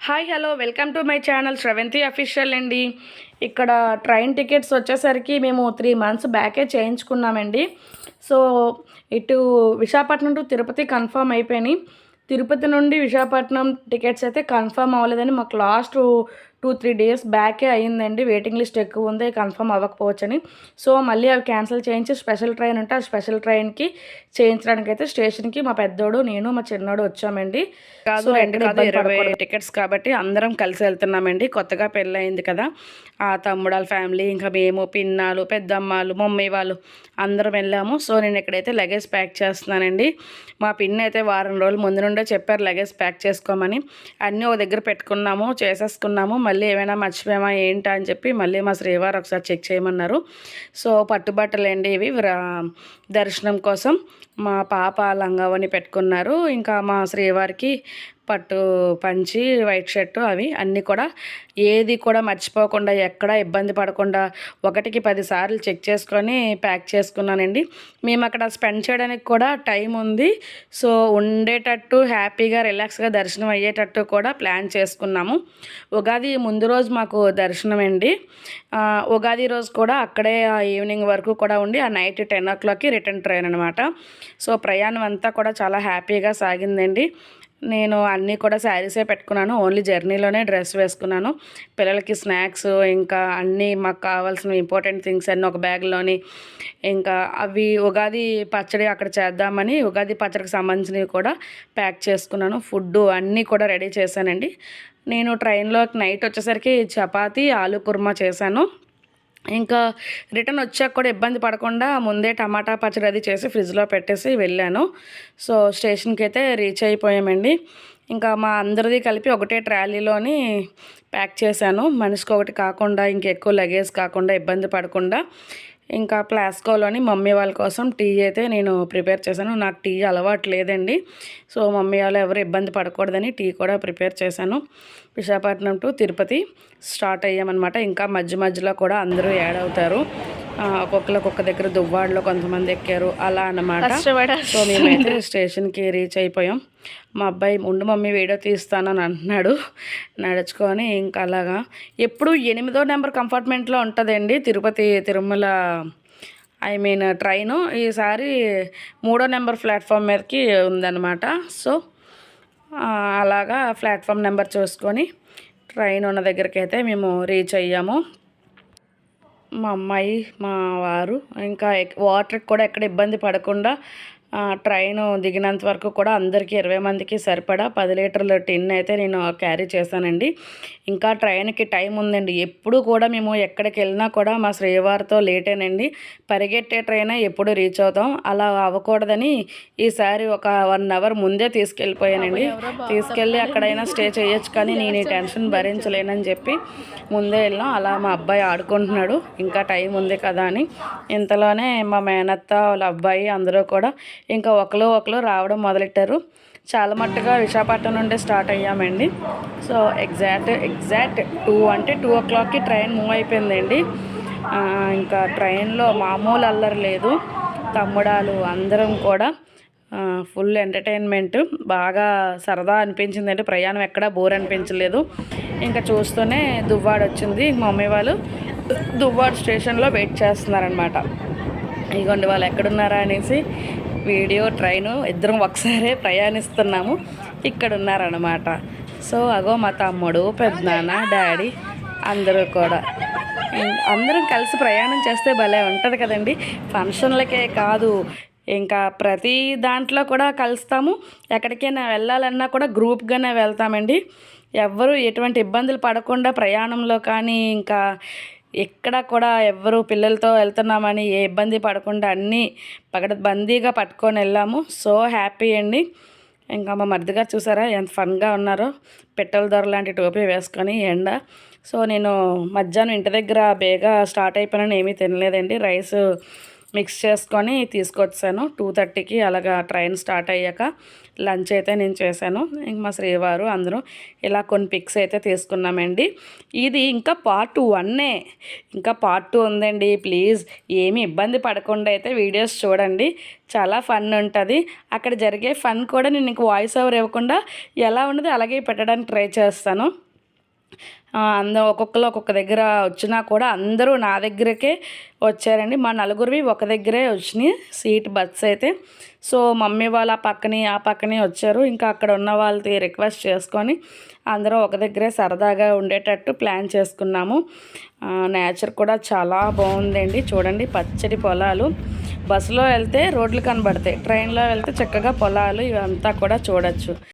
Hi hello welcome to my channel Sravanthi official అండి. ఇక్కడ train tickets వచ్చేసరికి మేము 3 months బ్యాకే చేయించుకున్నామండి. సో ఇటు విశాఖపట్నం టు తిరుపతి కన్ఫర్మ్ అయిపోయినాయి. తిరుపతి నుండి విశాఖపట్నం టికెట్స్ అయితే కన్ఫర్మ్ అవ్వలేదని మాకు లాస్ట్ 2-3 days బ్యాకే అయ్యిందండి. వెయిటింగ్ లిస్ట్ ఎక్కువ ఉంది, కన్ఫర్మ్ అవ్వకపోవచ్చని. సో మళ్ళీ అవి క్యాన్సిల్ చేయించి స్పెషల్ ట్రైన్ ఉంటే ఆ స్పెషల్ ట్రైన్కి చేయించడానికి అయితే స్టేషన్కి మా పెద్దోడు, నేను, మా చిన్నోడు వచ్చామండి. కాదు 20 టికెట్స్ కాబట్టి అందరం కలిసి వెళ్తున్నామండి. కొత్తగా పెళ్ళయింది కదా, ఆ తమ్ముడాల ఫ్యామిలీ, ఇంకా మేము, పిన్నాలు, పెద్దమ్మలు, మమ్మీ వాళ్ళు అందరం వెళ్ళాము. సో నేను ఇక్కడైతే లగేజ్ ప్యాక్ చేస్తున్నానండి. మా పిన్ని అయితే వారం రోజుల ముందు నుండే చెప్పారు లగేజ్ ప్యాక్ చేసుకోమని. అన్నీ ఒక దగ్గర పెట్టుకున్నాము, చేసేసుకున్నాము. మళ్ళీ ఏమైనా మర్చిపోయామా ఏంటా అని చెప్పి మళ్ళీ మా శ్రీవారు ఒకసారి చెక్ చేయమన్నారు. సో పట్టుబట్టలు అండి ఇవి దర్శనం కోసం. మా పాప లంగావని పెట్టుకున్నారు, ఇంకా మా శ్రీవారికి పట్టు పంచి, వైట్ షర్టు, అవి అన్నీ కూడా ఏది కూడా మర్చిపోకుండా, ఎక్కడ ఇబ్బంది పడకుండా 1కి 10 సార్లు చెక్ చేసుకొని ప్యాక్ చేసుకున్నానండి. మేము అక్కడ స్పెండ్ చేయడానికి కూడా టైం ఉంది. సో ఉండేటట్టు హ్యాపీగా రిలాక్స్గా దర్శనం అయ్యేటట్టు కూడా ప్లాన్ చేసుకున్నాము. ఉగాది ముందు రోజు మాకు దర్శనం అండి. ఉగాది రోజు కూడా అక్కడే ఈవినింగ్ వరకు కూడా ఉండి ఆ నైట్ 10 o'clockకి రిటర్న్ ట్రైన్ అనమాట. సో ప్రయాణం అంతా కూడా చాలా హ్యాపీగా సాగిందండి. నేను అన్నీ కూడా శారీసే పెట్టుకున్నాను, ఓన్లీ జర్నీలోనే డ్రెస్ వేసుకున్నాను. పిల్లలకి స్నాక్స్, ఇంకా అన్నీ మాకు కావాల్సిన ఇంపార్టెంట్ థింగ్స్ అన్నీ ఒక బ్యాగ్లోని, ఇంకా అవి ఉగాది పచ్చడి అక్కడ చేద్దామని ఉగాది పచ్చడికి సంబంధించినవి కూడా ప్యాక్ చేసుకున్నాను. ఫుడ్డు అన్నీ కూడా రెడీ చేశానండి. నేను ట్రైన్లో నైట్ వచ్చేసరికి చపాతీ, ఆలు కుర్మా చేశాను. ఇంకా రిటర్న్ వచ్చాక కూడా ఇబ్బంది పడకుండా ముందే టమాటా పచ్చడి అది చేసి ఫ్రిడ్జ్లో పెట్టేసి వెళ్ళాను. సో స్టేషన్కి అయితే రీచ్ అయిపోయామండి. ఇంకా మా అందరిది కలిపి ఒకటే ట్రాలీలోని ప్యాక్ చేశాను, మనిషికి ఒకటి కాకుండా, ఇంకెక్కువ లగేజ్ కాకుండా, ఇబ్బంది పడకుండా. ఇంకా ప్లాస్కోలోని మమ్మీ వాళ్ళ కోసం టీ అయితే నేను ప్రిపేర్ చేశాను. నాకు టీ అలవాటు లేదండి. సో మమ్మీ వాళ్ళు ఎవరు ఇబ్బంది పడకూడదని టీ కూడా ప్రిపేర్ చేశాను. విశాఖపట్నం టు తిరుపతి స్టార్ట్ అయ్యామన్నమాట. ఇంకా మధ్య మధ్యలో కూడా అందరూ యాడ్ అవుతారు. ఒక్కొక్క దగ్గర దువ్వాడలో కొంతమంది ఎక్కారు, అలా అన్నమాట. సో మేమైతే స్టేషన్కి రీచ్ అయిపోయాం. మా అబ్బాయి ఉండు మమ్మీ వీడియో తీస్తానని అంటున్నాడు నడుచుకొని. ఇంకా అలాగా ఎప్పుడు 8వ నెంబర్ కంపార్ట్మెంట్లో ఉంటుందండి తిరుమల ట్రైను. ఈసారి 3వ నెంబర్ ప్లాట్ఫామ్ మీదకి ఉందన్నమాట. సో అలాగా ప్లాట్ఫామ్ నెంబర్ చూసుకొని ట్రైన్ ఉన్న దగ్గరికి అయితే మేము రీచ్ అయ్యాము. మా అమ్మాయి, మా వారు, ఇంకా వాటర్కి కూడా ఎక్కడ ఇబ్బంది పడకుండా ట్రైను దిగినంత వరకు కూడా అందరికీ 20 మందికి సరిపడా 10 లీటర్ల టిన్ అయితే నేను క్యారీ చేశానండి. ఇంకా ట్రైన్కి టైం ఉందండి. ఎప్పుడు కూడా మేము ఎక్కడికి వెళ్ళినా కూడా మా శ్రీవారితో లేటేనండి. పరిగెట్టే ట్రైనే ఎప్పుడు రీచ్ అవుతాం. అలా అవ్వకూడదని ఈసారి ఒక 1 hour ముందే తీసుకెళ్ళిపోయానండి. తీసుకెళ్ళి అక్కడైనా స్టే చేయొచ్చు, కానీ నేను ఈ టెన్షన్ భరించలేనని చెప్పి ముందే వెళ్ళాం. అలా మా అబ్బాయి ఆడుకుంటున్నాడు, ఇంకా టైం ఉంది కదా అని. ఇంతలోనే మా మేనత్త వాళ్ళ అబ్బాయి అందరూ కూడా ఇంకా ఒకరు రావడం మొదలెట్టారు. చాలా మట్టుగా విశాఖపట్నం నుండే స్టార్ట్ అయ్యామండి. సో ఎగ్జాక్ట్ 2 o'clockకి ట్రైన్ మూవ్ అయిపోయిందండి. ఇంకా ట్రైన్లో మామూలు అల్లరి లేదు. తమ్ముడాలు అందరం కూడా ఫుల్ ఎంటర్టైన్మెంట్, బాగా సరదా అనిపించిందండి. ప్రయాణం ఎక్కడా బోర్ అనిపించలేదు. ఇంకా చూస్తూనే దువ్వాడ వచ్చింది. మమ్మీ వాళ్ళు దువ్వాడ స్టేషన్లో వెయిట్ చేస్తున్నారనమాట. ఇగోండి వాళ్ళు ఎక్కడున్నారా అనేసి వీడియో, ట్రైను ఇద్దరం ఒకసారే ప్రయాణిస్తున్నాము. ఇక్కడ ఉన్నారనమాట. సో అగో మా తమ్ముడు, పెద్దనాన్న, డాడీ అందరూ కూడా అందరం కలిసి ప్రయాణం చేస్తే భలే ఉంటుంది కదండి. ఫంక్షన్లకే కాదు, ఇంకా ప్రతి దాంట్లో కూడా కలుస్తాము. ఎక్కడికైనా వెళ్ళాలన్నా కూడా గ్రూప్గానే వెళ్తామండి. ఎవ్వరూ ఎటువంటి ఇబ్బందులు పడకుండా ప్రయాణంలో కానీ, ఇంకా ఎక్కడ కూడా ఎవ్వరు పిల్లలతో వెళ్తున్నామని ఏ ఇబ్బంది పడకుండా అన్నీ పకడ్బందీగా పట్టుకొని వెళ్ళాము. సో హ్యాపీ అండి. ఇంకా మా మరిది గారు చూసారా ఎంత ఫన్గా ఉన్నారో, పెట్టెల దొర లాంటి టోపీ వేసుకొని ఎండ. సో నేను మధ్యాహ్నం ఇంటి దగ్గర బేగా స్టార్ట్ అయిపోయినాను, ఏమీ తినలేదండి. రైస్ మిక్స్ చేసుకొని తీసుకొచ్చాను. 2:30కి అలాగా ట్రైన్ స్టార్ట్ అయ్యాక లంచ్ అయితే నేను చేశాను. ఇంక మా శ్రీవారు అందరూ ఇలా కొన్ని పిక్స్ అయితే తీసుకున్నామండి. ఇది ఇంకా పార్ట్ 1 ఇంకా పార్ట్ 2 ఉందండి. ప్లీజ్ ఏమీ ఇబ్బంది పడకుండా అయితే వీడియోస్ చూడండి. చాలా ఫన్ ఉంటుంది. అక్కడ జరిగే ఫన్ కూడా నేను ఇంక వాయిస్ ఓవర్ ఇవ్వకుండా ఎలా ఉన్నది అలాగే పెట్టడానికి ట్రై చేస్తాను. అందరూ ఒక్కొక్క దగ్గర వచ్చినా కూడా అందరూ నా దగ్గరకే వచ్చారండి. మా నలుగురివి ఒక దగ్గరే వచ్చినాయి సీట్ బస్సు అయితే. సో మమ్మీ వాళ్ళు ఆ పక్కనే వచ్చారు. ఇంకా అక్కడ ఉన్న వాళ్ళకి రిక్వెస్ట్ చేసుకొని అందరూ ఒక దగ్గరే సరదాగా ఉండేటట్టు ప్లాన్ చేసుకున్నాము. నేచర్ కూడా చాలా బాగుందండి. చూడండి పచ్చడి పొలాలు. బస్సులో వెళ్తే రోడ్లు కనబడతాయి, ట్రైన్లో వెళ్తే చక్కగా పొలాలు ఇవంతా కూడా చూడొచ్చు.